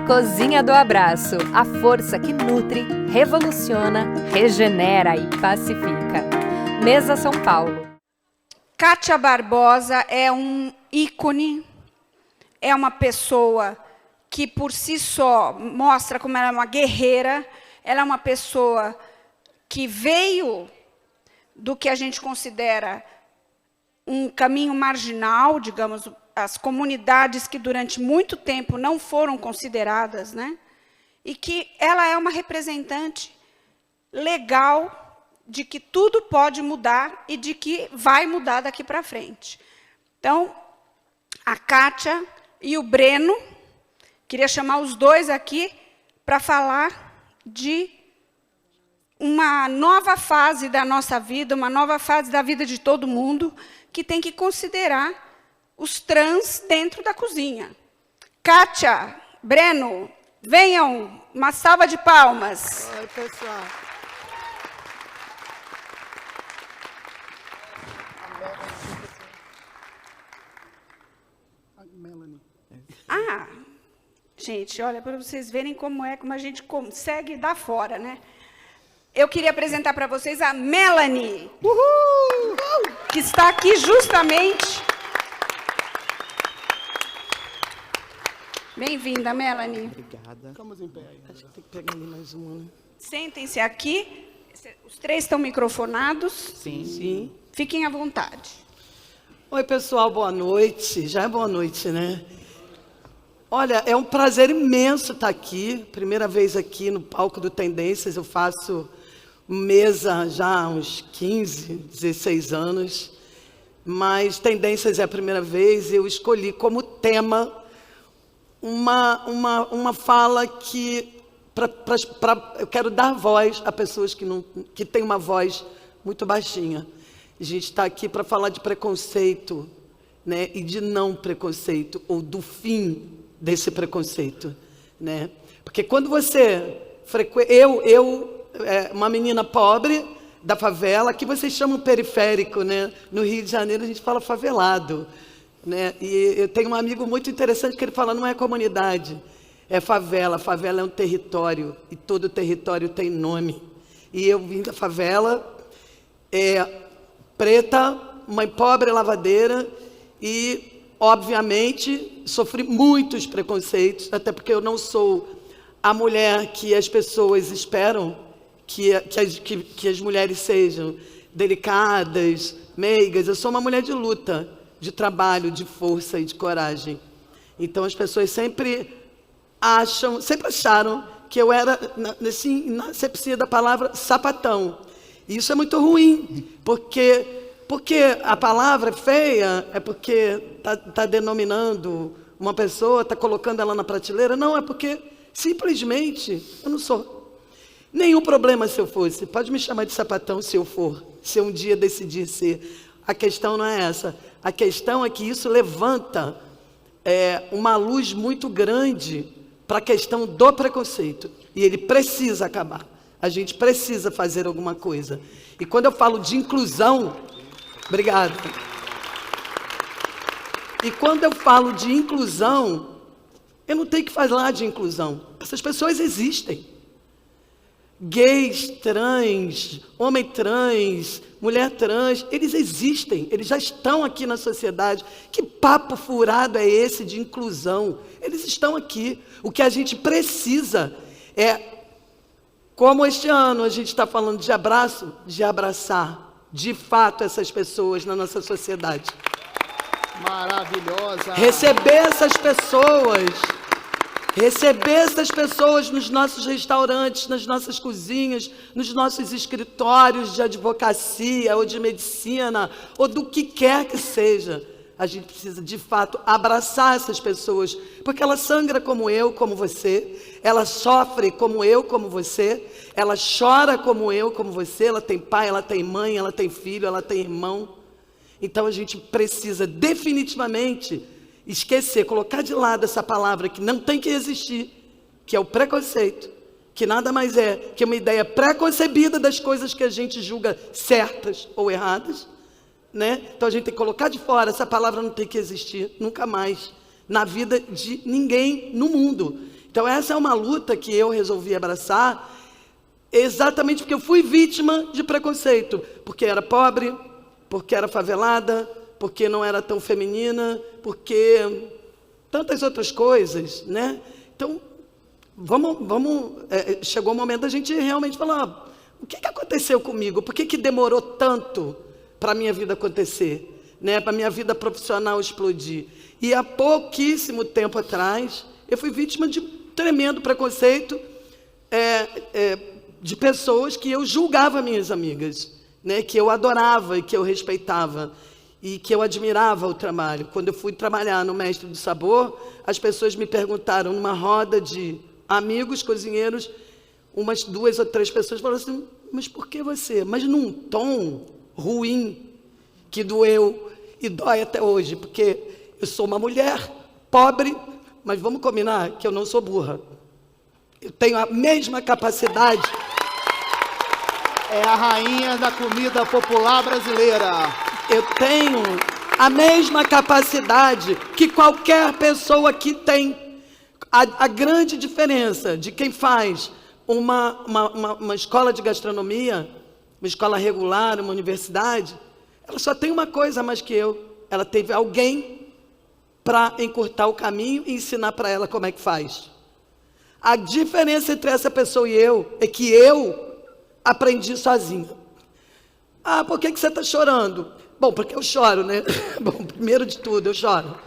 Cozinha do Abraço, a força que nutre, revoluciona, regenera e pacifica. Mesa São Paulo. Kátia Barbosa é um ícone, é uma pessoa que por si só mostra como ela é uma guerreira, ela é uma pessoa que veio do que a gente considera um caminho marginal, digamos, as comunidades que durante muito tempo não foram consideradas, né? E que ela é uma representante legal de que tudo pode mudar e de que vai mudar daqui para frente. Então, a Kátia e o Breno, queria chamar os dois aqui para falar de uma nova fase da nossa vida, uma nova fase da vida de todo mundo, que tem que considerar os trans dentro da cozinha. Kátia, Breno, venham, uma salva de palmas. Oi, pessoal. Ah, gente, olha, para vocês verem como a gente consegue dar fora, né? Eu queria apresentar para vocês a Melanie, que está aqui justamente. Bem-vinda, Melanie. Obrigada. Ficamos em pé aí. Acho que tem que pegar ali mais uma, né? Sentem-se aqui. Os três estão microfonados. Sim. Sim. Fiquem à vontade. Oi, pessoal, boa noite. Já é boa noite, né? Olha, é um prazer imenso estar aqui. Primeira vez aqui no palco do Tendências. Eu faço mesa já há uns 15, 16 anos. Mas Tendências é a primeira vez e eu escolhi como tema uma fala que eu quero dar voz a pessoas que têm uma voz muito baixinha. A gente está aqui para falar de preconceito, né, e de não preconceito, ou do fim desse preconceito, né? Porque quando você uma menina pobre da favela, que vocês chamam periférico, né? No Rio de Janeiro a gente fala favelado, né? E eu tenho um amigo muito interessante que ele fala, não é comunidade, é favela. Favela é um território e todo território tem nome. E eu vim da favela, preta, mãe pobre, lavadeira, e obviamente sofri muitos preconceitos, até porque eu não sou a mulher que as pessoas esperam que as mulheres sejam delicadas, meigas. Eu sou uma mulher de luta, de trabalho, de força e de coragem. Então as pessoas sempre acharam que eu era, assim, na acepção da palavra, sapatão. E isso é muito ruim, porque a palavra é feia, é porque está denominando uma pessoa, está colocando ela na prateleira. Não, é porque simplesmente eu não sou. Nenhum problema se eu fosse. Pode me chamar de sapatão se eu for, se eu um dia decidir ser. A questão não é essa. A questão é que isso levanta uma luz muito grande para a questão do preconceito. E ele precisa acabar. A gente precisa fazer alguma coisa. E quando eu falo de inclusão... Obrigado. E quando eu falo de inclusão, eu não tenho que falar de inclusão. Essas pessoas existem. Gays, trans, homem trans, mulher trans, eles existem, eles já estão aqui na sociedade. Que papo furado é esse de inclusão? Eles estão aqui. O que a gente precisa é, como este ano a gente está falando de abraço, de abraçar de fato essas pessoas na nossa sociedade. Maravilhosa! Receber essas pessoas nos nossos restaurantes, nas nossas cozinhas, nos nossos escritórios de advocacia ou de medicina, ou do que quer que seja. A gente precisa, de fato, abraçar essas pessoas, porque ela sangra como eu, como você, ela sofre como eu, como você, ela chora como eu, como você, ela tem pai, ela tem mãe, ela tem filho, ela tem irmão. Então a gente precisa definitivamente esquecer, colocar de lado essa palavra que não tem que existir, que é o preconceito, que nada mais é que uma ideia preconcebida das coisas que a gente julga certas ou erradas, né? Então a gente tem que colocar de fora, essa palavra não tem que existir nunca mais na vida de ninguém no mundo. Então essa é uma luta que eu resolvi abraçar, exatamente porque eu fui vítima de preconceito, porque era pobre, porque era favelada, porque não era tão feminina, porque tantas outras coisas, né? Então, chegou o momento da gente realmente falar, o que aconteceu comigo? Por que demorou tanto para a minha vida acontecer, né? Para a minha vida profissional explodir? E há pouquíssimo tempo atrás, eu fui vítima de tremendo preconceito de pessoas que eu julgava minhas amigas, né? Que eu adorava e que eu respeitava e que eu admirava o trabalho. Quando eu fui trabalhar no Mestre do Sabor, as pessoas me perguntaram, numa roda de amigos cozinheiros, umas 2 ou 3 pessoas falaram assim, mas por que você? Mas num tom ruim, que doeu e dói até hoje, porque eu sou uma mulher pobre, mas vamos combinar que eu não sou burra. Eu tenho a mesma capacidade. É a rainha da comida popular brasileira. Eu tenho a mesma capacidade que qualquer pessoa aqui tem. A grande diferença de quem faz uma escola de gastronomia, uma escola regular, uma universidade, ela só tem uma coisa a mais que eu. Ela teve alguém para encurtar o caminho e ensinar para ela como é que faz. A diferença entre essa pessoa e eu é que eu aprendi sozinha. Ah, por que você está chorando? Bom, porque eu choro, né? Bom, primeiro de tudo, eu choro.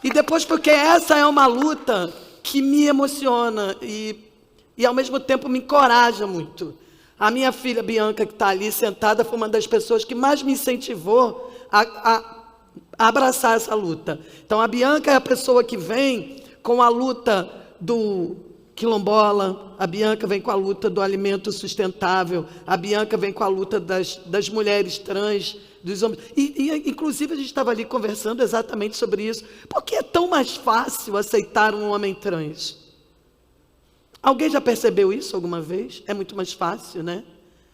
E depois porque essa é uma luta que me emociona e ao mesmo tempo me encoraja muito. A minha filha Bianca, que está ali sentada, foi uma das pessoas que mais me incentivou a abraçar essa luta. Então a Bianca é a pessoa que vem com a luta do quilombola, a Bianca vem com a luta do alimento sustentável, a Bianca vem com a luta das mulheres trans, dos homens. E inclusive a gente estava ali conversando exatamente sobre isso. Por que é tão mais fácil aceitar um homem trans? Alguém já percebeu isso alguma vez? É muito mais fácil, né?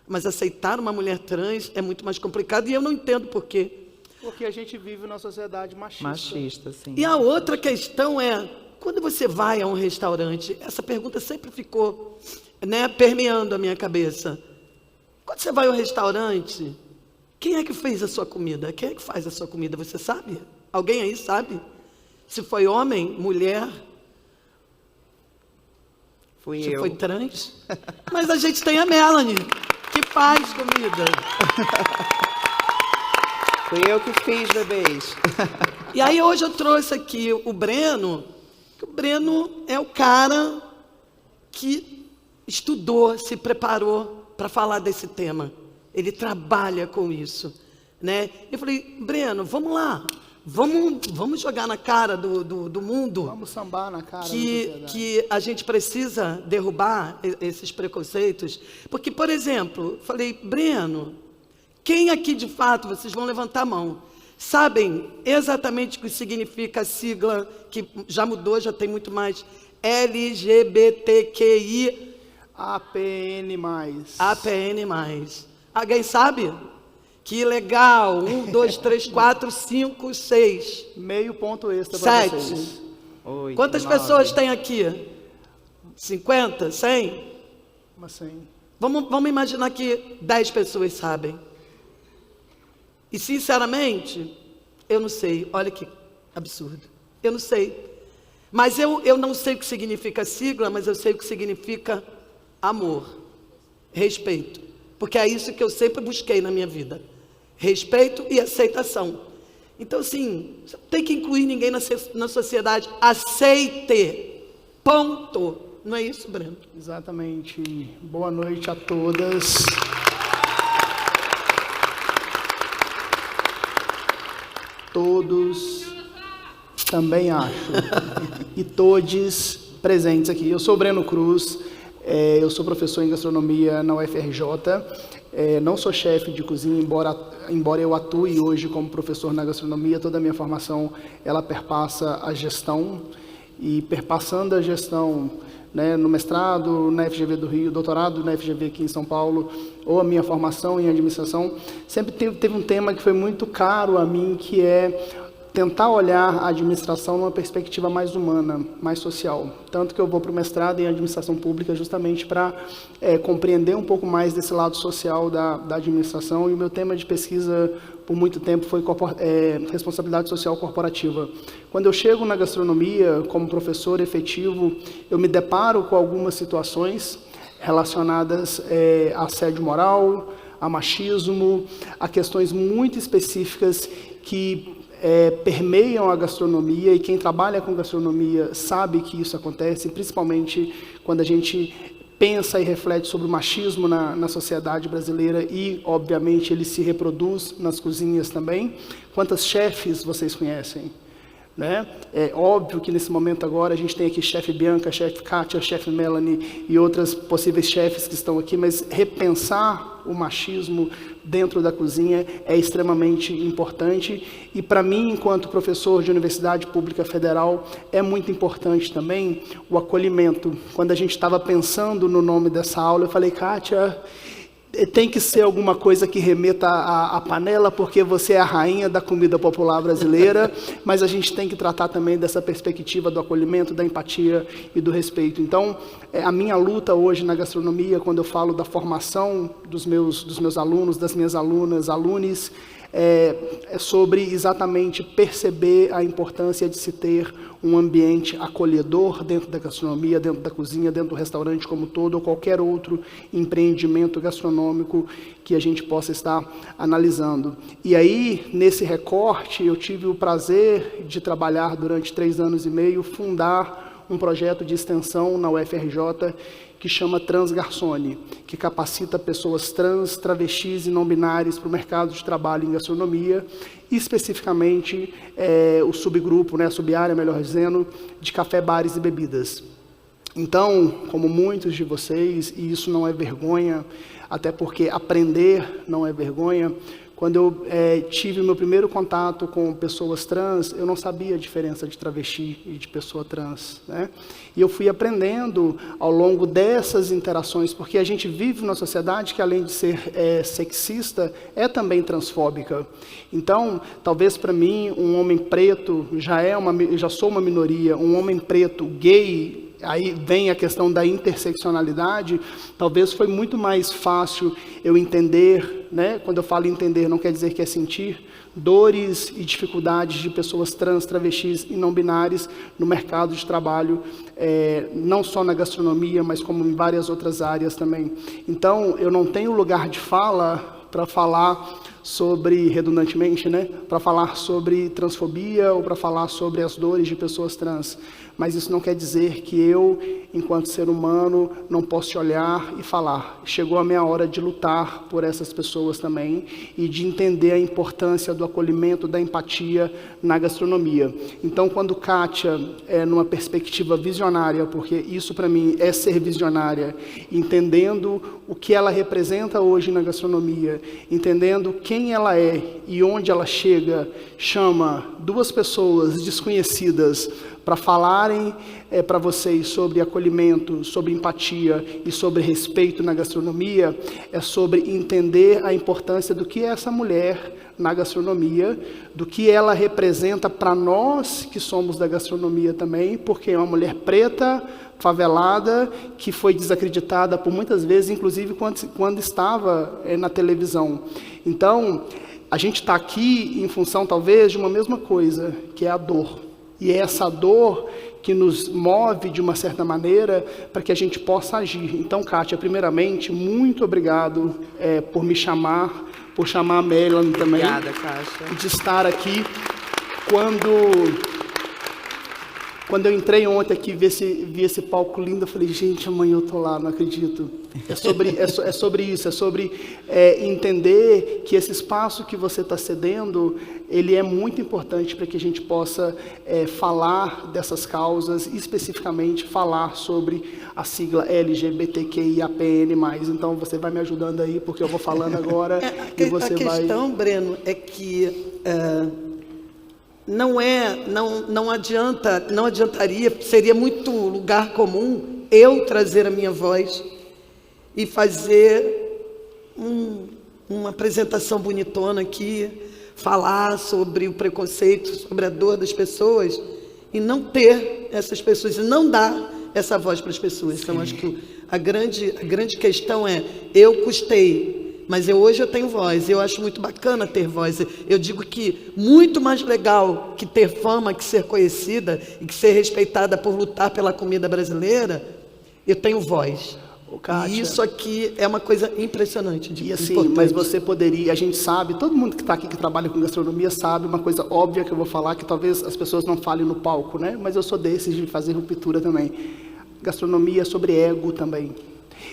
Mas aceitar uma mulher trans é muito mais complicado e eu não entendo por quê. Porque a gente vive numa sociedade machista. Machista, sim. E a outra questão é, quando você vai a um restaurante, essa pergunta sempre ficou, né, permeando a minha cabeça. Quando você vai a um restaurante, quem é que fez a sua comida? Quem é que faz a sua comida? Você sabe? Alguém aí sabe? Se foi homem, mulher, Fui eu. foi trans? Mas a gente tem a Melanie, que faz comida. Fui eu que fiz, bebês. E aí hoje eu trouxe aqui o Breno, que o Breno é o cara que estudou, se preparou para falar desse tema. Ele trabalha com isso, né? Eu falei, Breno, vamos lá, vamos jogar na cara do mundo. Vamos sambar na cara. Que a gente precisa derrubar esses preconceitos. Porque, por exemplo, falei, Breno, quem aqui de fato, vocês vão levantar a mão, sabem exatamente o que significa a sigla, que já mudou, já tem muito mais, LGBTQI... APN+. APN+. Alguém sabe? Que legal. 1, 2, 3, 4, 5, 6. Meio ponto extra para vocês. 7. 8, Quantas 9. pessoas tem aqui? 50? 100? Mas sim. Vamos imaginar que 10 pessoas sabem. E, sinceramente, eu não sei. Olha que absurdo. Eu não sei. Mas eu não sei o que significa sigla, mas eu sei o que significa amor, respeito. Porque é isso que eu sempre busquei na minha vida. Respeito e aceitação. Então, assim, você não tem que incluir ninguém na sociedade. Aceite. Ponto. Não é isso, Breno? Exatamente. Boa noite a todas. Todos, também acho. E todes presentes aqui. Eu sou o Breno Cruz, eu sou professor em gastronomia na UFRJ. Não sou chefe de cozinha, embora eu atue hoje como professor na gastronomia. Toda a minha formação, ela perpassa a gestão. E perpassando a gestão, né, no mestrado na FGV do Rio, doutorado na FGV aqui em São Paulo, ou a minha formação em administração, sempre teve um tema que foi muito caro a mim, que é tentar olhar a administração numa perspectiva mais humana, mais social. Tanto que eu vou para o mestrado em administração pública justamente para compreender um pouco mais desse lado social da administração, e o meu tema de pesquisa por muito tempo foi responsabilidade social corporativa. Quando eu chego na gastronomia, como professor efetivo, eu me deparo com algumas situações relacionadas a assédio moral, a machismo, a questões muito específicas que permeiam a gastronomia, e quem trabalha com gastronomia sabe que isso acontece, principalmente quando a gente pensa e reflete sobre o machismo na sociedade brasileira, e, obviamente, ele se reproduz nas cozinhas também. Quantas chefes vocês conhecem? Né? É óbvio que nesse momento agora a gente tem aqui chefe Bianca, chefe Kátia, chefe Melanie e outras possíveis chefes que estão aqui, mas repensar o machismo dentro da cozinha é extremamente importante, e para mim, enquanto professor de Universidade Pública Federal, é muito importante também o acolhimento. Quando a gente estava pensando no nome dessa aula, eu falei, Kátia, tem que ser alguma coisa que remeta à panela, porque você é a rainha da comida popular brasileira, mas a gente tem que tratar também dessa perspectiva do acolhimento, da empatia e do respeito. Então, a minha luta hoje na gastronomia, quando eu falo da formação dos meus alunos, das minhas alunas, alunos, é sobre exatamente perceber a importância de se ter um ambiente acolhedor dentro da gastronomia, dentro da cozinha, dentro do restaurante como todo, ou qualquer outro empreendimento gastronômico que a gente possa estar analisando. E aí, nesse recorte, eu tive o prazer de trabalhar durante 3 anos e meio, fundar um projeto de extensão na UFRJ que chama Transgarçone, que capacita pessoas trans, travestis e não binárias para o mercado de trabalho em gastronomia, e especificamente o subgrupo, a sub-área, melhor dizendo, de café, bares e bebidas. Então, como muitos de vocês, e isso não é vergonha, até porque aprender não é vergonha, quando eu tive o meu primeiro contato com pessoas trans, eu não sabia a diferença de travesti e de pessoa trans, né? E eu fui aprendendo ao longo dessas interações, porque a gente vive numa sociedade que, além de ser sexista, é também transfóbica. Então, talvez para mim, um homem preto já sou uma minoria, um homem preto gay, aí vem a questão da interseccionalidade, talvez foi muito mais fácil eu entender, né? Quando eu falo entender, não quer dizer que é sentir, dores e dificuldades de pessoas trans, travestis e não binárias no mercado de trabalho, não só na gastronomia, mas como em várias outras áreas também. Então, eu não tenho lugar de fala para falar sobre, redundantemente, para falar sobre transfobia ou para falar sobre as dores de pessoas trans. Mas isso não quer dizer que eu, enquanto ser humano, não posso olhar e falar. Chegou a minha hora de lutar por essas pessoas também e de entender a importância do acolhimento, da empatia na gastronomia. Então, quando Kátia, numa perspectiva visionária, porque isso para mim é ser visionária, entendendo o que ela representa hoje na gastronomia, entendendo quem ela é e onde ela chega, chama 2 pessoas desconhecidas para falarem para vocês sobre acolhimento, sobre empatia e sobre respeito na gastronomia, é sobre entender a importância do que é essa mulher na gastronomia, do que ela representa para nós que somos da gastronomia também, porque é uma mulher preta, favelada, que foi desacreditada por muitas vezes, inclusive quando estava na televisão. Então, a gente está aqui em função, talvez, de uma mesma coisa, que é a dor. E é essa dor que nos move, de uma certa maneira, para que a gente possa agir. Então, Kátia, primeiramente, muito obrigado por me chamar, por chamar a Melanie também. Obrigada, Kátia. De estar aqui. Quando eu entrei ontem aqui, vi esse palco lindo, eu falei, gente, amanhã eu estou lá, não acredito. É sobre isso, é sobre entender que esse espaço que você está cedendo, ele é muito importante para que a gente possa falar dessas causas, especificamente falar sobre a sigla LGBTQIAPN+. Então, você vai me ajudando aí, porque eu vou falando agora e você vai... A questão, Breno, é que... Não adiantaria, seria muito lugar comum eu trazer a minha voz e fazer uma apresentação bonitona aqui, falar sobre o preconceito, sobre a dor das pessoas, e não ter essas pessoas, e não dar essa voz para as pessoas. Então, acho que a grande questão é, eu custei, mas hoje eu tenho voz, eu acho muito bacana ter voz. Eu digo que muito mais legal que ter fama, que ser conhecida e que ser respeitada por lutar pela comida brasileira, eu tenho voz. Kátia, E isso aqui é uma coisa impressionante. E assim, importante. mas você poderia, a gente sabe, todo mundo que está aqui que trabalha com gastronomia sabe uma coisa óbvia que eu vou falar, que talvez as pessoas não falem no palco, né? Mas eu sou desses de fazer ruptura também. Gastronomia é sobre ego também.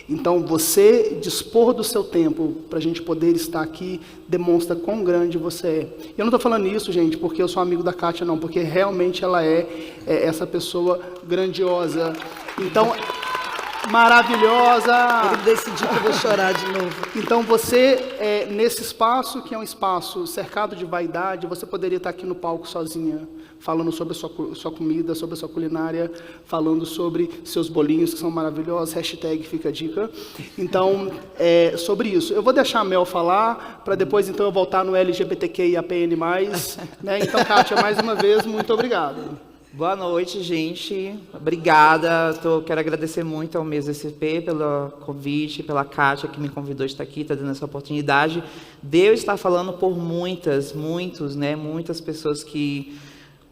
Então, você dispor do seu tempo para a gente poder estar aqui demonstra quão grande você é. Eu não estou falando isso, gente, porque eu sou amigo da Kátia, não, porque realmente ela é essa pessoa grandiosa. Então, maravilhosa. Ele decidiu que eu vou chorar de novo. Então você, nesse espaço, que é um espaço cercado de vaidade, você poderia estar aqui no palco sozinha, falando sobre a sua comida, sobre a sua culinária, falando sobre seus bolinhos, que são maravilhosos, hashtag fica a dica. Então, sobre isso. Eu vou deixar a Mel falar, para depois, então, eu voltar no LGBTQIAPN+. Né? Então, Kátia, mais uma vez, muito obrigado. Boa noite, gente. Obrigada. Quero agradecer muito ao MESSP pelo convite, pela Kátia, que me convidou a estar aqui, está dando essa oportunidade. Deus está falando por muitas pessoas que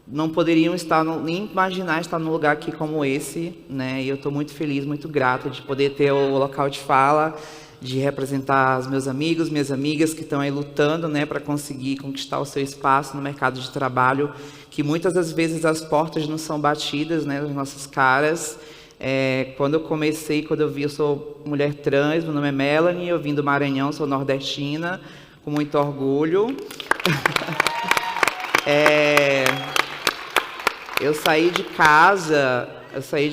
não poderiam nem imaginar estar num lugar aqui como esse, né? E eu estou muito feliz, muito grata de poder ter o local de fala, de representar os meus amigos, minhas amigas que estão aí lutando, né, para conseguir conquistar o seu espaço no mercado de trabalho, que muitas das vezes as portas não são batidas, né, nas nossas caras. Quando eu vi, eu sou mulher trans, meu nome é Melanie, eu vim do Maranhão, sou nordestina, com muito orgulho. Eu saí de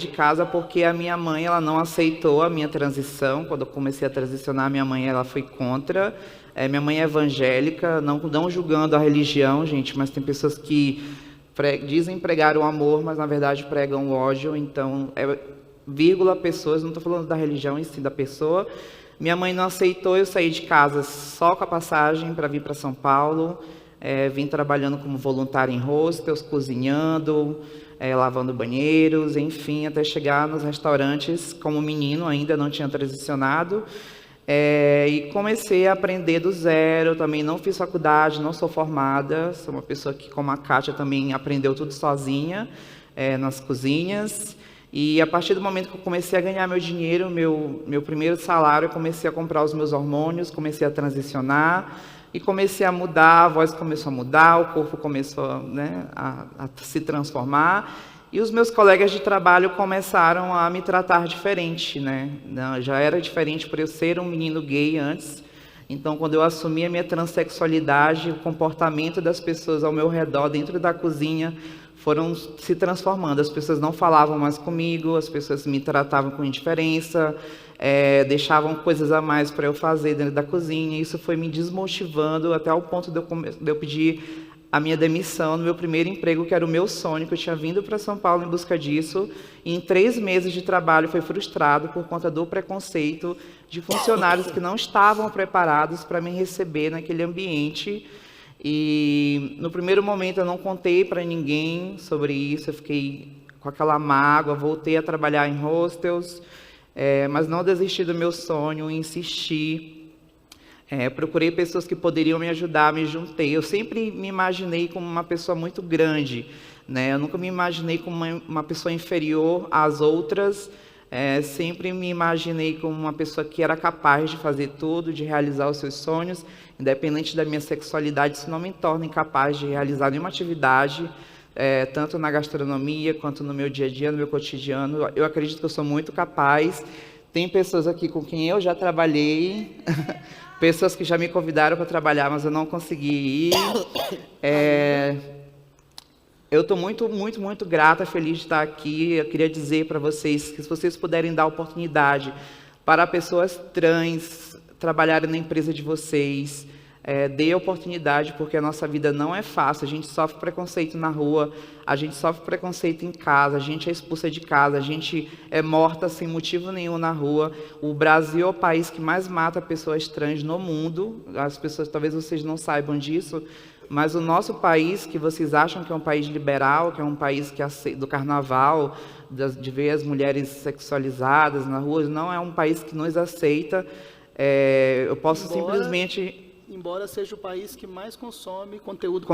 casa porque a minha mãe, ela não aceitou a minha transição. Quando eu comecei a transicionar, minha mãe, ela foi contra. Minha mãe é evangélica, não julgando a religião, gente, mas tem pessoas que dizem pregar o amor, mas na verdade pregam o ódio. Então, pessoas, não estou falando da religião em si, da pessoa. Minha mãe não aceitou, eu saí de casa só com a passagem para vir para São Paulo. Vim trabalhando como voluntária em hostels, cozinhando, lavando banheiros, enfim, até chegar nos restaurantes como menino, ainda não tinha transicionado. E comecei a aprender do zero, também não fiz faculdade, não sou formada, sou uma pessoa que, como a Kátia, também aprendeu tudo sozinha, nas cozinhas. E a partir do momento que eu comecei a ganhar meu dinheiro, meu primeiro salário, eu comecei a comprar os meus hormônios, comecei a transicionar, e comecei a mudar, a voz começou a mudar, o corpo começou, né, a se transformar. E os meus colegas de trabalho começaram a me tratar diferente, né? Já era diferente por eu ser um menino gay antes. Então, quando eu assumi a minha transexualidade, o comportamento das pessoas ao meu redor, dentro da cozinha, foram se transformando. As pessoas não falavam mais comigo, as pessoas me tratavam com indiferença, deixavam coisas a mais para eu fazer dentro da cozinha. Isso foi me desmotivando até o ponto de eu pedir a minha demissão no meu primeiro emprego, que era o meu sonho, que eu tinha vindo para São Paulo em busca disso. E em 3 meses de trabalho foi frustrado por conta do preconceito de funcionários que não estavam preparados para me receber naquele ambiente. E no primeiro momento eu não contei para ninguém sobre isso, eu fiquei com aquela mágoa, voltei a trabalhar em hostels, mas não desisti do meu sonho, insisti. Procurei pessoas que poderiam me ajudar, me juntei. Eu sempre me imaginei como uma pessoa muito grande, né? Eu nunca me imaginei como uma pessoa inferior às outras. Sempre me imaginei como uma pessoa que era capaz de fazer tudo, de realizar os seus sonhos, independente da minha sexualidade. Isso não me torna incapaz de realizar nenhuma atividade, tanto na gastronomia quanto no meu dia a dia, no meu cotidiano. Eu acredito que eu sou muito capaz. Tem pessoas aqui com quem eu já trabalhei, pessoas que já me convidaram para trabalhar, mas eu não consegui ir. Eu estou muito, muito, muito grata, feliz de estar aqui. Eu queria dizer para vocês que se vocês puderem dar oportunidade para pessoas trans trabalharem na empresa de vocês, dê oportunidade, porque a nossa vida não é fácil. A gente sofre preconceito na rua, a gente sofre preconceito em casa, a gente é expulsa de casa, a gente é morta sem motivo nenhum na rua. O Brasil é o país que mais mata pessoas trans no mundo. As pessoas, talvez vocês não saibam disso, Mas o nosso país, que vocês acham que é um país liberal, que é um país que do carnaval, de ver as mulheres sexualizadas na rua, não é um país que nos aceita. Eu posso simplesmente... Embora seja o país que mais consome conteúdo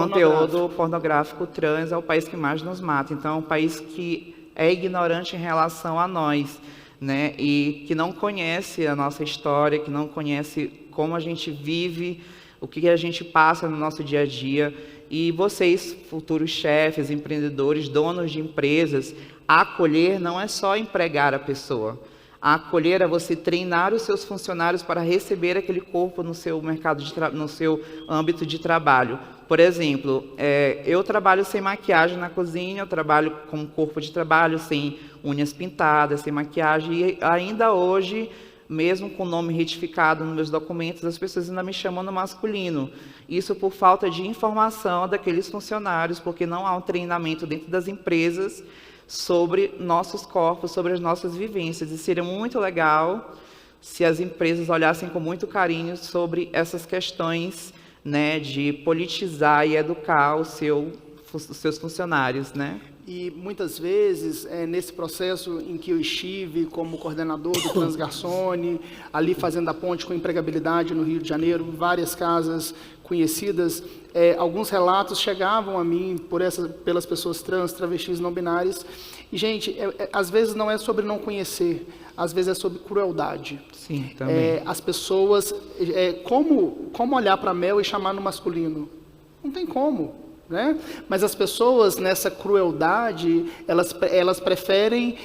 pornográfico trans, é o país que mais nos mata. Então, é um país que é ignorante em relação a nós, né? E que não conhece a nossa história, que não conhece como a gente vive, o que a gente passa no nosso dia a dia. E vocês, futuros chefes, empreendedores, donos de empresas, acolher não é só empregar a pessoa. A acolher é você treinar os seus funcionários para receber aquele corpo no seu mercado no seu âmbito de trabalho. Por exemplo, eu trabalho sem maquiagem na cozinha, eu trabalho com corpo de trabalho, sem unhas pintadas, sem maquiagem, e ainda hoje, mesmo com o nome retificado nos meus documentos, as pessoas ainda me chamam no masculino. Isso por falta de informação daqueles funcionários, porque não há um treinamento dentro das empresas sobre nossos corpos, sobre as nossas vivências. E seria muito legal se as empresas olhassem com muito carinho sobre essas questões, né, de politizar e educar os seus funcionários, né? E muitas vezes, nesse processo em que eu estive como coordenador do Transgarçone, ali fazendo a ponte com empregabilidade no Rio de Janeiro, várias casas conhecidas, alguns relatos chegavam a mim pelas pessoas trans, travestis, não binárias. E, gente, às vezes não é sobre não conhecer, às vezes é sobre crueldade. Sim, também. As pessoas... como olhar para Mel e chamar no masculino? Não tem como. Né? Mas as pessoas, nessa crueldade, elas preferem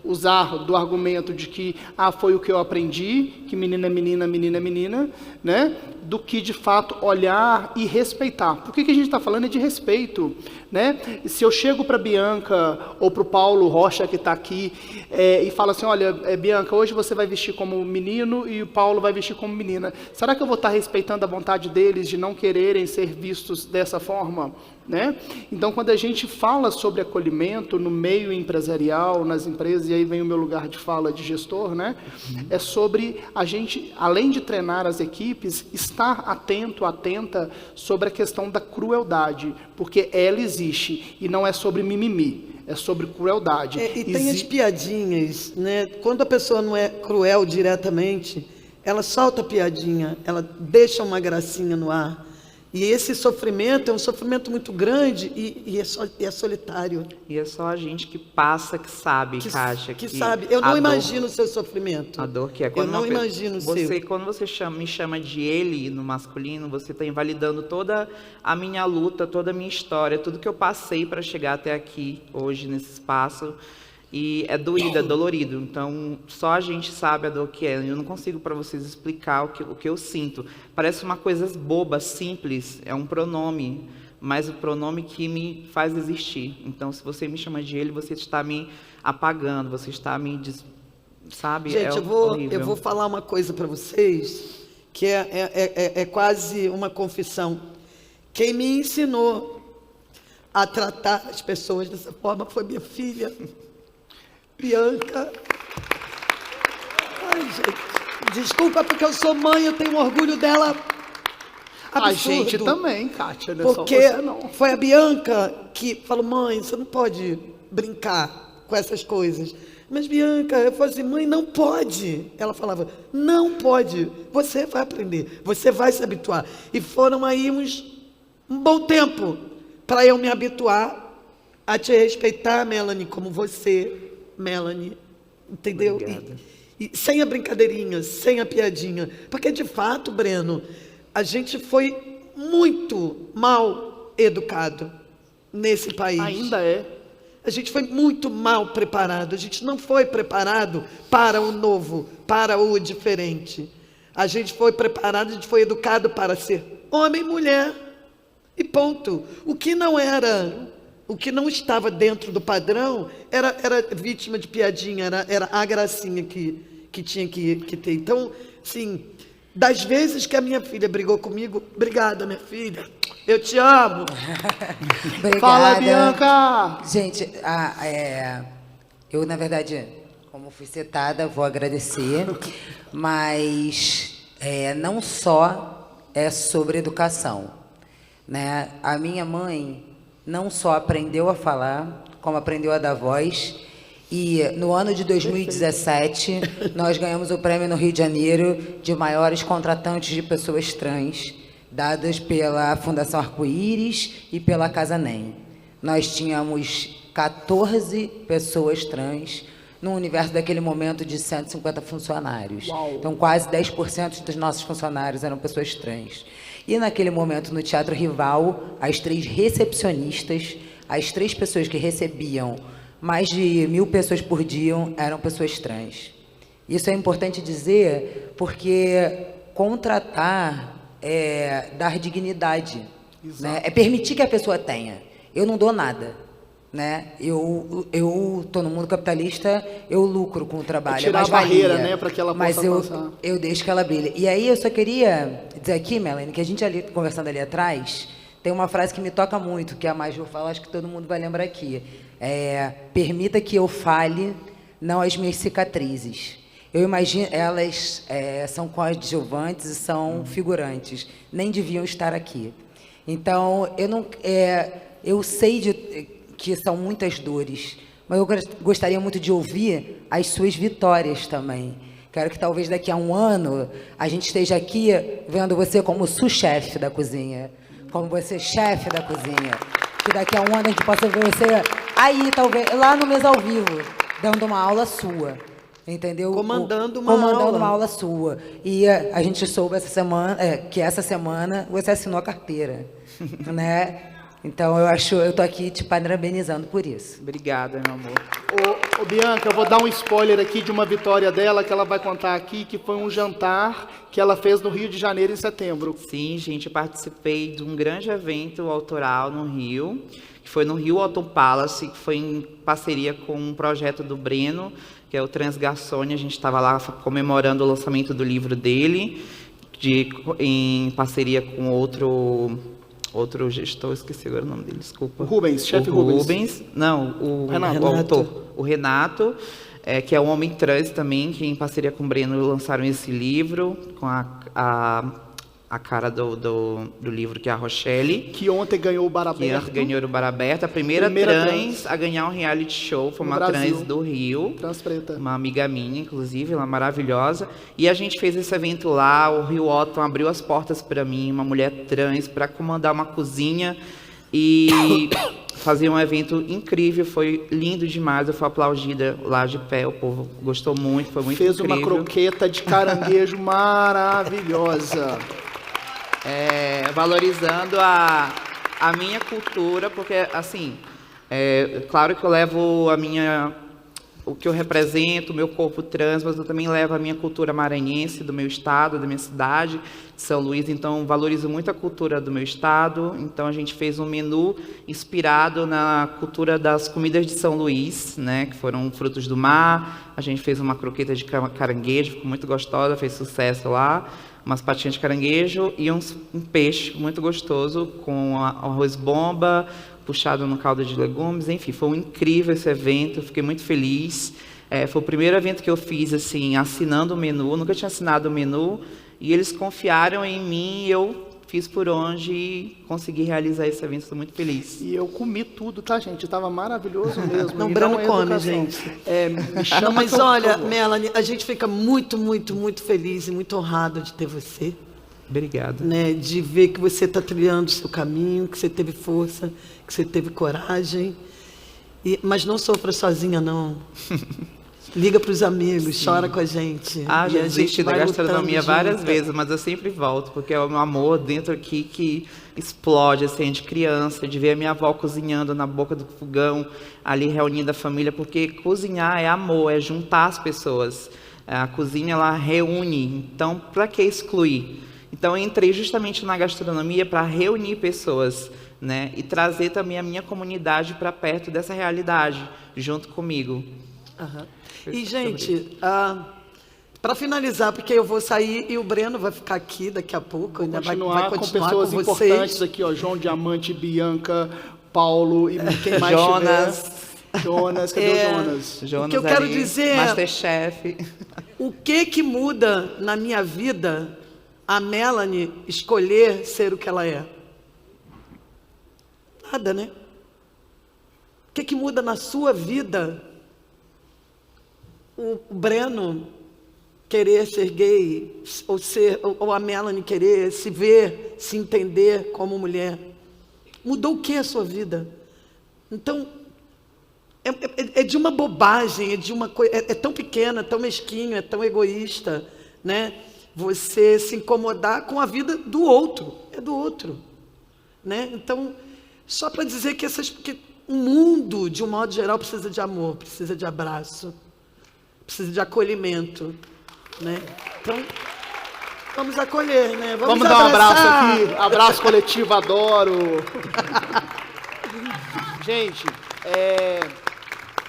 usar do argumento de que foi o que eu aprendi, que menina é menina, menina é menina, né? Do que, de fato, olhar e respeitar. Por que a gente está falando de respeito? Né? Se eu chego para a Bianca ou para o Paulo Rocha, que está aqui, e falo assim, olha, Bianca, hoje você vai vestir como menino e o Paulo vai vestir como menina. Será que eu vou estar respeitando a vontade deles de não quererem ser vistos dessa forma? Né? Então, quando a gente fala sobre acolhimento no meio empresarial, nas empresas, e aí vem o meu lugar de fala de gestor, né? É sobre a gente, além de treinar as equipes, estar atento, atenta sobre a questão da crueldade, porque ela existe, e não é sobre mimimi, é sobre crueldade. E tem as piadinhas, né? Quando a pessoa não é cruel diretamente, ela solta a piadinha, ela deixa uma gracinha no ar. E esse sofrimento é um sofrimento muito grande e é solitário. E é só a gente que passa que sabe, Kátia. Que sabe. Eu não imagino o seu sofrimento. A dor que é. Quando eu não imagino o seu. Quando você me chama de ele no masculino, você está invalidando toda a minha luta, toda a minha história, tudo que eu passei para chegar até aqui, hoje, nesse espaço. E é doído, é dolorido. Então, só a gente sabe a dor que é. Eu não consigo para vocês explicar o que eu sinto. Parece uma coisa boba, simples. É um pronome, mas o pronome que me faz existir. Então, se você me chama de ele, você está me apagando, você está me... Sabe? Gente, eu vou falar uma coisa para vocês, que é quase uma confissão. Quem me ensinou a tratar as pessoas dessa forma foi minha filha. Bianca. Ai, gente, desculpa porque eu sou mãe, eu tenho um orgulho dela absurdo. A gente também, Kátia, não é porque só você, não. Foi a Bianca que falou, mãe, você não pode brincar com essas coisas. Mas, Bianca, eu falei assim, mãe, não pode. Ela falava, não pode, você vai aprender, você vai se habituar. E foram aí um bom tempo para eu me habituar a te respeitar, Melanie, como você... Melanie, entendeu? E sem a brincadeirinha, sem a piadinha. Porque, de fato, Breno, a gente foi muito mal educado nesse país. Ainda é. A gente foi muito mal preparado. A gente não foi preparado para o novo, para o diferente. A gente foi preparado, a gente foi educado para ser homem e mulher. E ponto. O que não era... O que não estava dentro do padrão era vítima de piadinha, era a gracinha que tinha que ter. Então, assim, das vezes que a minha filha brigou comigo, obrigada, minha filha, eu te amo. Obrigada. Fala, Bianca! Gente, eu, na verdade, como fui citada, vou agradecer, mas não só é sobre educação. né? A minha mãe não só aprendeu a falar, como aprendeu a dar voz. E no ano de 2017, nós ganhamos o prêmio no Rio de Janeiro de maiores contratantes de pessoas trans, dadas pela Fundação Arco-Íris e pela Casa NEM. Nós tínhamos 14 pessoas trans no universo daquele momento de 150 funcionários. Uau. Então, quase 10% dos nossos funcionários eram pessoas trans. E naquele momento, no Teatro Rival, as 3 recepcionistas, as 3 pessoas que recebiam mais de 1.000 pessoas por dia eram pessoas trans. Isso é importante dizer porque contratar é dar dignidade, né? É permitir que a pessoa tenha. Eu não dou nada, né? Eu estou no mundo capitalista, eu lucro com o trabalho. É tirar a barreira, né, para que ela possa avançar. Mas eu deixo que ela brilhe. E aí eu só queria dizer aqui, Melanie, que a gente ali conversando ali atrás, tem uma frase que me toca muito, que a Maju fala, acho que todo mundo vai lembrar aqui. Permita que eu fale, não as minhas cicatrizes. Eu imagino, elas são coadjuvantes e são figurantes, nem deviam estar aqui. Então, eu sei que são muitas dores, mas eu gostaria muito de ouvir as suas vitórias também. Quero que talvez daqui a um ano a gente esteja aqui vendo você como sous-chefe da cozinha, como você chefe da cozinha. Que daqui a um ano a gente possa ver você aí, talvez, lá no Mesa ao Vivo, dando uma aula sua. Entendeu? Comandando uma aula sua. E a gente soube essa semana, que essa semana você assinou a carteira. Né? Então, eu tô aqui te parabenizando por isso. Obrigada, meu amor. Ô, Bianca, eu vou dar um spoiler aqui de uma vitória dela que ela vai contar aqui, que foi um jantar que ela fez no Rio de Janeiro em setembro. Sim, gente, eu participei de um grande evento autoral no Rio, que foi no Rio Auto Palace, que foi em parceria com um projeto do Breno, que é o Transgarçone. A gente estava lá comemorando o lançamento do livro dele, em parceria com outro gestor, esqueci agora o nome dele, desculpa. Rubens, chefe Rubens. Não, o autor, o Renato, que é um homem trans também, que em parceria com o Breno lançaram esse livro, com a cara do livro, que é a Rochelle. Que ontem ganhou o Bar Aberto. Que ganhou o Bar Aberto. A primeira trans a ganhar um reality show foi uma trans do Rio. Trans preta. Uma amiga minha, inclusive, ela é maravilhosa. E a gente fez esse evento lá, o Rio Otton abriu as portas para mim, uma mulher trans, para comandar uma cozinha e fazer um evento incrível. Foi lindo demais, eu fui aplaudida lá de pé, o povo gostou muito, foi muito incrível. Fez uma croqueta de caranguejo maravilhosa. Valorizando a minha cultura, porque, assim, claro que eu levo o que eu represento, o meu corpo trans, mas eu também levo a minha cultura maranhense, do meu estado, da minha cidade, de São Luís. Então, valorizo muito a cultura do meu estado. Então, a gente fez um menu inspirado na cultura das comidas de São Luís, né, que foram frutos do mar. A gente fez uma croqueta de caranguejo, ficou muito gostosa, fez sucesso lá. Umas patinhas de caranguejo e um peixe muito gostoso, com arroz bomba, puxado no caldo de legumes. Enfim, foi incrível esse evento, eu fiquei muito feliz. Foi o primeiro evento que eu fiz, assim, assinando o menu. Nunca tinha assinado o menu, e eles confiaram em mim, e eu fiz por onde e consegui realizar esse evento, estou muito feliz. E eu comi tudo, tá, gente? Estava maravilhoso mesmo. Não, Breno come, gente. Me chama. Não, mas olha, Melanie, a gente fica muito, muito, muito feliz e muito honrado de ter você. Obrigado. Né, de ver que você está trilhando o seu caminho, que você teve força, que você teve coragem. Mas não sofra sozinha, não. Liga para os amigos, sim, chora com a gente. Já desisti da gastronomia várias vezes, mas eu sempre volto, porque é o meu amor dentro aqui que explode, assim, de criança, de ver a minha avó cozinhando na boca do fogão, ali reunindo a família, porque cozinhar é amor, é juntar as pessoas. A cozinha, ela reúne, então, para que excluir? Então, eu entrei justamente na gastronomia para reunir pessoas, né, e trazer também a minha comunidade para perto dessa realidade, junto comigo. Uhum. E, gente, para finalizar, porque eu vou sair e o Breno vai ficar aqui daqui a pouco, ainda vai continuar com pessoas importantes aqui, ó, João Diamante, Bianca, Paulo e quem mais Jonas, cadê o Jonas? O que eu quero dizer Masterchef. O que muda na minha vida a Melanie escolher ser o que ela é? Nada, né? O que muda na sua vida? O Breno querer ser gay, ou a Melanie querer se ver, se entender como mulher. Mudou o que a sua vida? Então, é de uma bobagem, é tão pequena, tão mesquinho, é tão egoísta, né? Você se incomodar com a vida do outro, é do outro, né? Então, só para dizer que o mundo, de um modo geral, precisa de amor, precisa de abraço, precisa de acolhimento, né? Então, vamos acolher, né? Vamos dar um abraço aqui, abraço coletivo, adoro. Gente,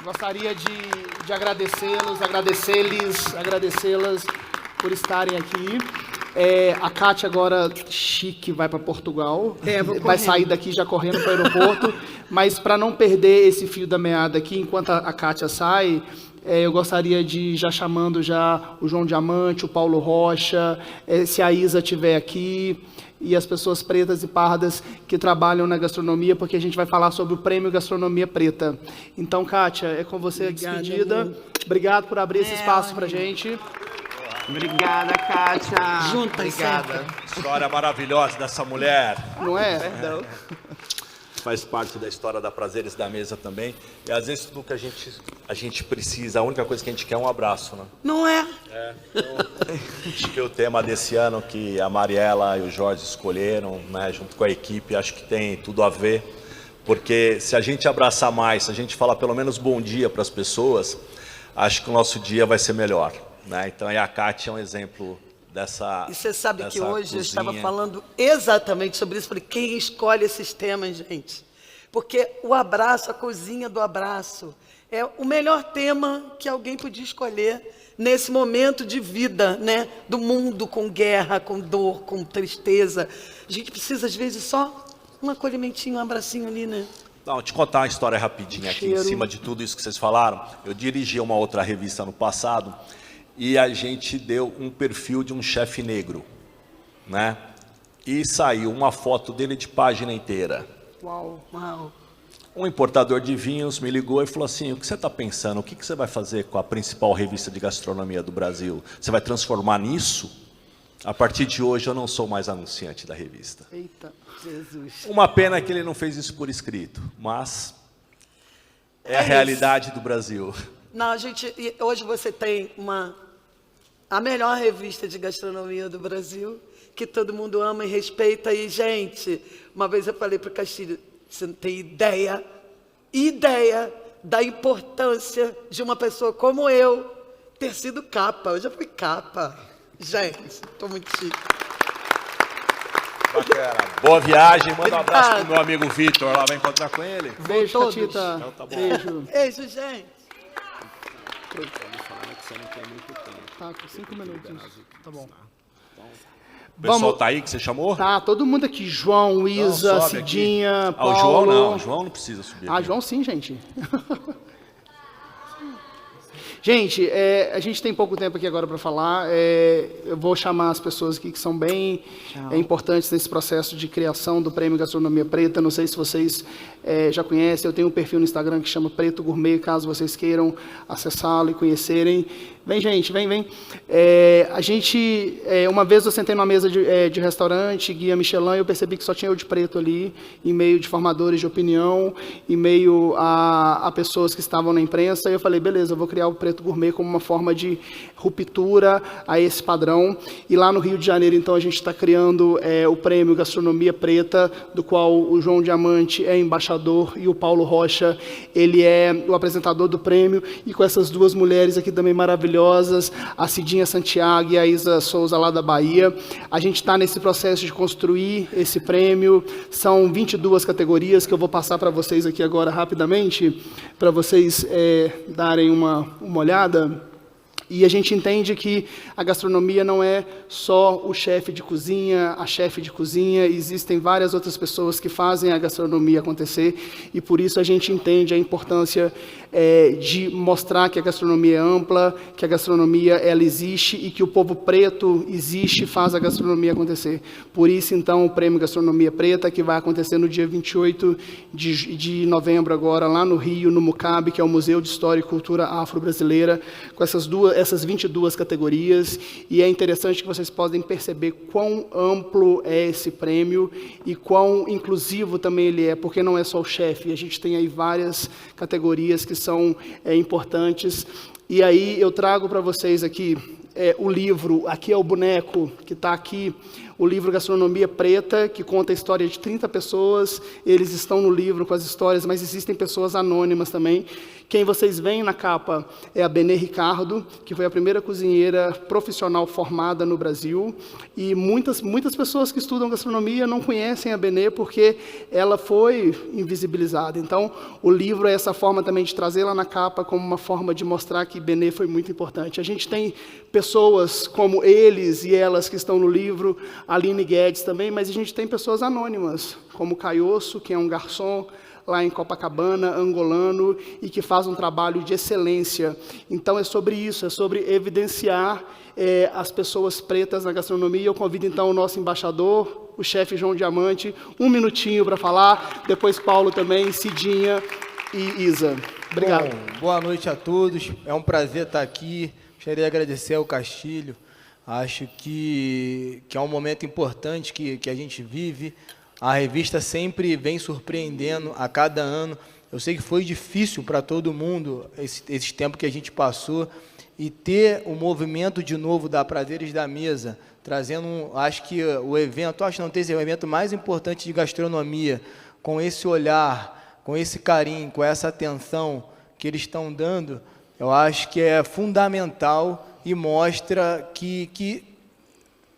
gostaria de agradecê-las por estarem aqui. A Kátia agora, chique, vai para Portugal. Vai sair daqui já correndo para o aeroporto. Mas para não perder esse fio da meada aqui, enquanto a Kátia sai, eu gostaria de ir já chamando já o João Diamante, o Paulo Rocha, se a Isa estiver aqui, e as pessoas pretas e pardas que trabalham na gastronomia, porque a gente vai falar sobre o Prêmio Gastronomia Preta. Então, Kátia, é com você a despedida. Amor. Obrigado por abrir esse espaço para a gente. Obrigada, Kátia. Obrigada. História maravilhosa dessa mulher. Não é? Perdão. Faz parte da história da Prazeres da Mesa também. E às vezes tudo que a gente precisa, a única coisa que a gente quer é um abraço, né? Não é? Então, acho que o tema desse ano que a Mariela e o Jorge escolheram, né, junto com a equipe, acho que tem tudo a ver. Porque se a gente abraçar mais, se a gente falar pelo menos bom dia para as pessoas, acho que o nosso dia vai ser melhor, né? Então, a Kátia é um exemplo dessa. E você sabe que hoje cozinha. eu estava falando exatamente sobre isso. Falei, quem escolhe esses temas, gente? Porque o abraço, a cozinha do abraço, é o melhor tema que alguém podia escolher nesse momento de vida, né? Do mundo com guerra, com dor, com tristeza. A gente precisa, às vezes, só um acolhimentinho, um abracinho ali, né? Não, vou te contar uma história rapidinha aqui, em cima de tudo isso que vocês falaram. Eu dirigi uma outra revista no passado e a gente deu um perfil de um chefe negro, né? E saiu uma foto dele de página inteira. Uau, uau. Um importador de vinhos me ligou e falou assim, o que você está pensando? O que você vai fazer com a principal revista de gastronomia do Brasil? Você vai transformar nisso? A partir de hoje eu não sou mais anunciante da revista. Eita, Jesus. Uma pena que ele não fez isso por escrito, mas é a realidade do Brasil. Não, gente, hoje você tem a melhor revista de gastronomia do Brasil, que todo mundo ama e respeita. E, gente, uma vez eu falei para o Castilho, você não tem ideia da importância de uma pessoa como eu ter sido capa. Eu já fui capa. Gente, estou muito chique. Bacana. Boa viagem, manda um abraço pro meu amigo Vitor, lá vai encontrar com ele. Beijo, todos. Catita. Então tá bom. Beijo. Beijo, gente. Tá, com 5 minutos. Tá bom. O pessoal tá aí que você chamou? Tá, todo mundo aqui. João, Isa, sobe Cidinha, aqui. Paulo. O João não, o João não precisa subir. Ah, aqui. João sim, gente. Gente, a gente tem pouco tempo aqui agora para falar. Eu vou chamar as pessoas aqui que são bem importantes nesse processo de criação do Prêmio Gastronomia Preta. Não sei se vocês já conhecem. Eu tenho um perfil no Instagram que chama Preto Gourmet, caso vocês queiram acessá-lo e conhecerem. Vem, gente, vem. Uma vez eu sentei numa mesa de restaurante, guia Michelin, e eu percebi que só tinha eu de preto ali, em meio de formadores de opinião, em meio a pessoas que estavam na imprensa, e eu falei, beleza, eu vou criar o Preto Gourmet como uma forma de ruptura a esse padrão. E lá no Rio de Janeiro, então, a gente está criando o Prêmio Gastronomia Preta, do qual o João Diamante é embaixador e o Paulo Rocha, ele é o apresentador do prêmio, e com essas duas mulheres aqui também maravilhosas, a Cidinha Santiago e a Isa Souza, lá da Bahia. A gente está nesse processo de construir esse prêmio. São 22 categorias que eu vou passar para vocês aqui agora rapidamente, para vocês darem uma olhada. E a gente entende que a gastronomia não é só o chefe de cozinha, a chefe de cozinha, existem várias outras pessoas que fazem a gastronomia acontecer, e por isso a gente entende a importância de mostrar que a gastronomia é ampla, que a gastronomia ela existe e que o povo preto existe e faz a gastronomia acontecer. Por isso, então, o Prêmio Gastronomia Preta, que vai acontecer no dia 28 de novembro agora, lá no Rio, no MUCAB, que é o Museu de História e Cultura Afro-Brasileira, com essas 22 categorias, e é interessante que vocês podem perceber quão amplo é esse prêmio e quão inclusivo também ele é, porque não é só o chefe, a gente tem aí várias categorias que são importantes. E aí eu trago para vocês aqui o livro, aqui é o boneco que está aqui, o livro Gastronomia Preta, que conta a história de 30 pessoas, eles estão no livro com as histórias, mas existem pessoas anônimas também. Quem vocês veem na capa é a Benê Ricardo, que foi a primeira cozinheira profissional formada no Brasil, e muitas pessoas que estudam gastronomia não conhecem a Benê porque ela foi invisibilizada. Então, o livro é essa forma também de trazê-la na capa como uma forma de mostrar que Benê foi muito importante. A gente tem pessoas como eles e elas que estão no livro, a Aline Guedes também, mas a gente tem pessoas anônimas, como Caiosso, que é um garçom lá em Copacabana, angolano, e que faz um trabalho de excelência. Então, é sobre isso, é sobre evidenciar as pessoas pretas na gastronomia. Eu convido, então, o nosso embaixador, o chefe João Diamante, um minutinho para falar, depois Paulo também, Cidinha e Isa. Obrigado. Bom, boa noite a todos, é um prazer estar aqui. Gostaria de agradecer ao Castilho. Acho que é um momento importante que a gente vive. A revista sempre vem surpreendendo a cada ano. Eu sei que foi difícil para todo mundo esse tempo que a gente passou, e ter o movimento de novo da Prazeres da Mesa, trazendo, acho que o evento, acho que não tem esse evento mais importante de gastronomia, com esse olhar, com esse carinho, com essa atenção que eles estão dando, eu acho que é fundamental e mostra que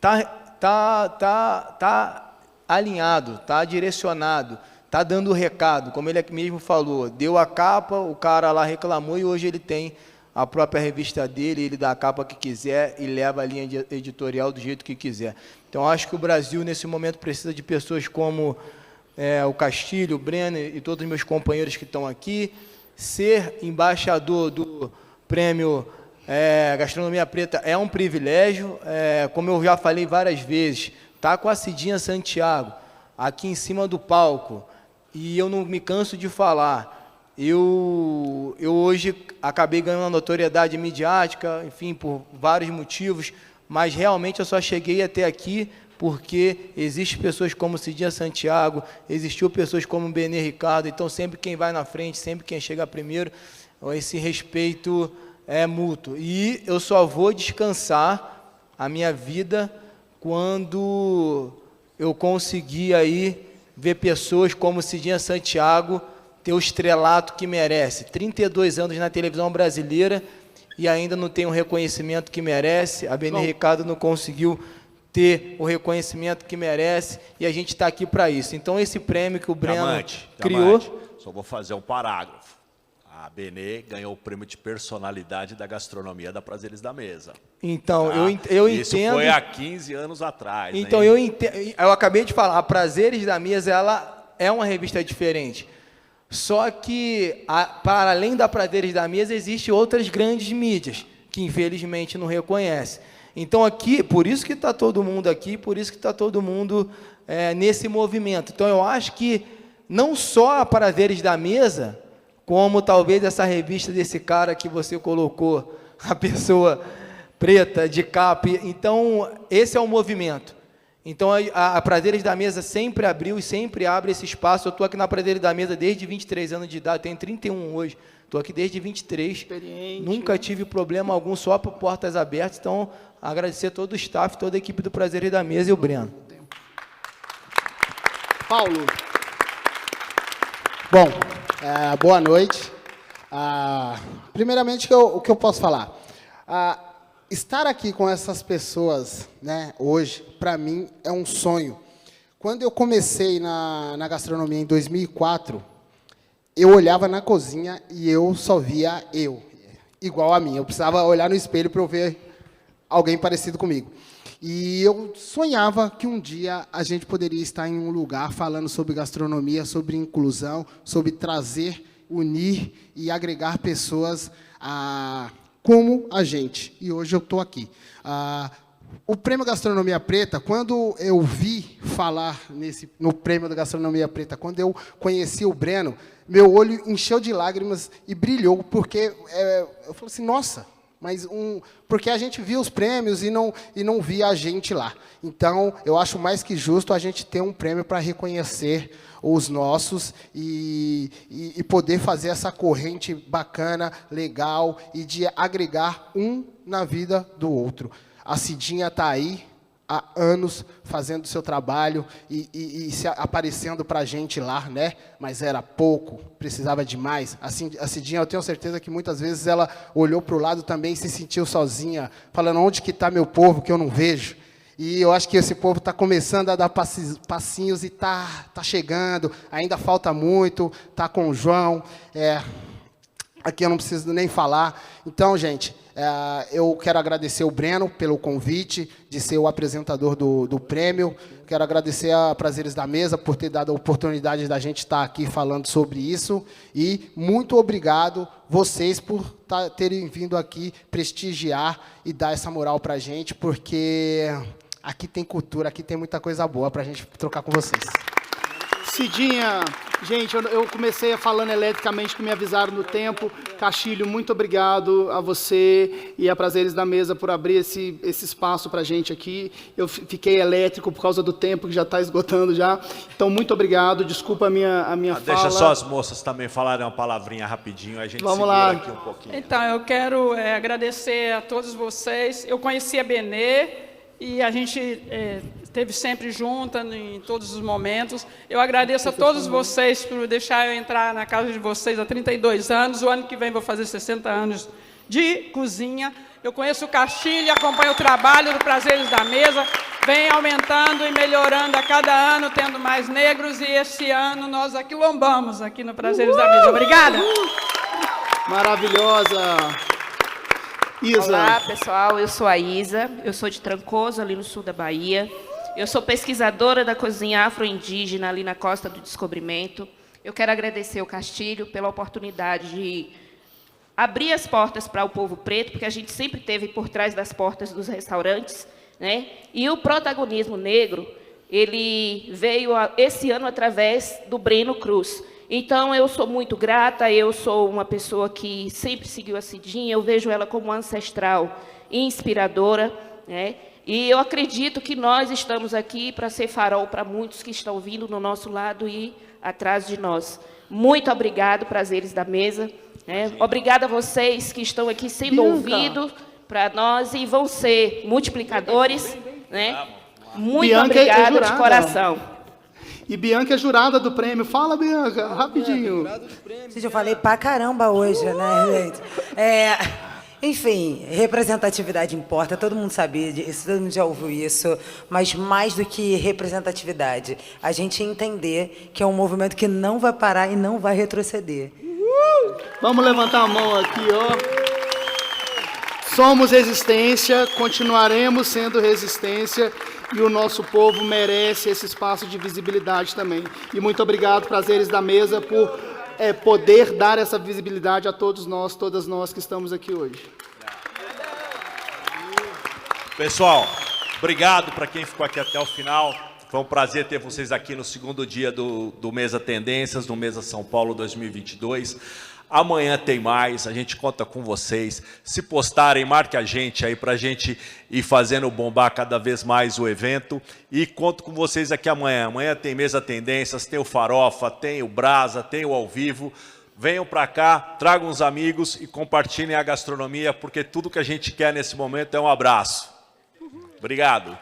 tá alinhado, tá direcionado, tá dando o recado, como ele mesmo falou, deu a capa, o cara lá reclamou e hoje ele tem a própria revista dele, ele dá a capa que quiser e leva a linha editorial do jeito que quiser. Então, acho que o Brasil, nesse momento, precisa de pessoas como o Castilho, o Brenner e todos os meus companheiros que estão aqui. Ser embaixador do Prêmio Gastronomia Preta é um privilégio, como eu já falei várias vezes, tá com a Cidinha Santiago aqui em cima do palco, e eu não me canso de falar, eu hoje acabei ganhando uma notoriedade midiática, enfim, por vários motivos, mas realmente eu só cheguei até aqui porque existem pessoas como Cidinha Santiago, existiu pessoas como Benê Ricardo, então sempre quem vai na frente, sempre quem chega primeiro, esse respeito é mútuo. E eu só vou descansar a minha vida quando eu conseguir aí ver pessoas como Cidinha Santiago ter o estrelato que merece. 32 anos na televisão brasileira e ainda não tem o reconhecimento que merece. A Benê Ricardo não conseguiu ter o reconhecimento que merece e a gente está aqui para isso. Então, esse prêmio que o Breno criou... Só vou fazer um parágrafo. A Benê ganhou o prêmio de personalidade da gastronomia da Prazeres da Mesa. Então, eu entendo... Isso foi há 15 anos atrás. Então, eu entendo... Eu acabei de falar, a Prazeres da Mesa, ela é uma revista diferente. Só que, para além da Prazeres da Mesa, existem outras grandes mídias, que infelizmente não reconhecem. Então, aqui, por isso que está todo mundo aqui, por isso que está todo mundo nesse movimento. Então, eu acho que não só a Prazeres da Mesa, como talvez essa revista desse cara que você colocou, a pessoa preta de capa. Então, esse é o movimento. Então, a Prazeres da Mesa sempre abriu e sempre abre esse espaço. Eu estou aqui na Prazeres da Mesa desde 23 anos de idade, tenho 31 hoje. Estou aqui desde 23. Experiente. Nunca tive problema algum, só por portas abertas. Então, agradecer a todo o staff, toda a equipe do Prazeres da Mesa e o Breno. Paulo. Bom, boa noite. Primeiramente, o que eu posso falar? Estar aqui com essas pessoas, né, hoje, para mim, é um sonho. Quando eu comecei na gastronomia em 2004, eu olhava na cozinha e eu só via eu. igual a mim. Eu precisava olhar no espelho para eu ver alguém parecido comigo. E eu sonhava que um dia a gente poderia estar em um lugar falando sobre gastronomia, sobre inclusão, sobre trazer, unir e agregar pessoas como a gente. E hoje eu estou aqui. O Prêmio Gastronomia Preta, quando eu vi falar no Prêmio da Gastronomia Preta, quando eu conheci o Breno, meu olho encheu de lágrimas e brilhou, porque eu falei assim, nossa, mas porque a gente via os prêmios e não via a gente lá. Então, eu acho mais que justo a gente ter um prêmio para reconhecer os nossos e poder fazer essa corrente bacana, legal, e de agregar um na vida do outro. A Cidinha está aí há anos fazendo o seu trabalho e se aparecendo para a gente lá, né? Mas era pouco, precisava de mais. Assim, a Cidinha, eu tenho certeza que muitas vezes ela olhou para o lado também e se sentiu sozinha, falando, onde que está meu povo que eu não vejo? E eu acho que esse povo está começando a dar passinhos e está chegando, ainda falta muito, está com o João, aqui eu não preciso nem falar. Então, gente, eu quero agradecer o Breno pelo convite de ser o apresentador do prêmio. Quero agradecer a Prazeres da Mesa por ter dado a oportunidade da gente estar aqui falando sobre isso. E muito obrigado vocês por terem vindo aqui prestigiar e dar essa moral para a gente, porque aqui tem cultura, aqui tem muita coisa boa para a gente trocar com vocês. Cidinha, gente, eu comecei falando eletricamente que me avisaram no tempo. Castilho, muito obrigado a você e a Prazeres da Mesa por abrir esse espaço para a gente aqui. Eu fiquei elétrico por causa do tempo, que já está esgotando já. Então, muito obrigado. Desculpa a minha fala. Deixa só as moças também falarem uma palavrinha rapidinho, a gente Vamos lá. aqui um pouquinho. Então, eu quero agradecer a todos vocês. Eu conheci a Benê e a gente esteve sempre junta em todos os momentos. Eu agradeço a todos vocês por deixar eu entrar na casa de vocês há 32 anos. O ano que vem vou fazer 60 anos de cozinha. Eu conheço o Castilho, acompanho o trabalho do Prazeres da Mesa, vem aumentando e melhorando a cada ano, tendo mais negros, e esse ano nós aquilombamos aqui no Prazeres da Mesa. Obrigada! Maravilhosa! Isa. Olá, pessoal, eu sou a Isa, eu sou de Trancoso, ali no sul da Bahia. Eu sou pesquisadora da cozinha afro-indígena ali na Costa do Descobrimento. Eu quero agradecer ao Castilho pela oportunidade de abrir as portas para o povo preto, porque a gente sempre teve por trás das portas dos restaurantes, né? E o protagonismo negro, ele veio esse ano através do Breno Cruz. Então, eu sou muito grata, eu sou uma pessoa que sempre seguiu a Cidinha, eu vejo ela como ancestral e inspiradora, né? E eu acredito que nós estamos aqui para ser farol para muitos que estão vindo no nosso lado e atrás de nós. Muito obrigado, Prazeres da Mesa. Né? Obrigada a vocês que estão aqui sendo ouvidos para nós e vão ser multiplicadores. Né? Muito Bianca obrigada de coração. E Bianca é jurada do prêmio. Fala, Bianca, rapidinho. Gente, eu falei pra caramba hoje, né, gente? Enfim, representatividade importa, todo mundo sabia disso, todo mundo já ouviu isso, mas mais do que representatividade, a gente entender que é um movimento que não vai parar e não vai retroceder. Vamos levantar a mão aqui, ó. Somos resistência, continuaremos sendo resistência e o nosso povo merece esse espaço de visibilidade também. E muito obrigado, Prazeres da Mesa, por poder dar essa visibilidade a todos nós, todas nós que estamos aqui hoje. Pessoal, obrigado para quem ficou aqui até o final. Foi um prazer ter vocês aqui no segundo dia do Mesa Tendências, do Mesa São Paulo 2022. Amanhã tem mais, a gente conta com vocês. Se postarem, marque a gente aí para a gente ir fazendo bombar cada vez mais o evento. E conto com vocês aqui amanhã. Amanhã tem Mesa Tendências, tem o Farofa, tem o Brasa, tem o Ao Vivo. Venham para cá, tragam uns amigos e compartilhem a gastronomia, porque tudo que a gente quer nesse momento é um abraço. Obrigado.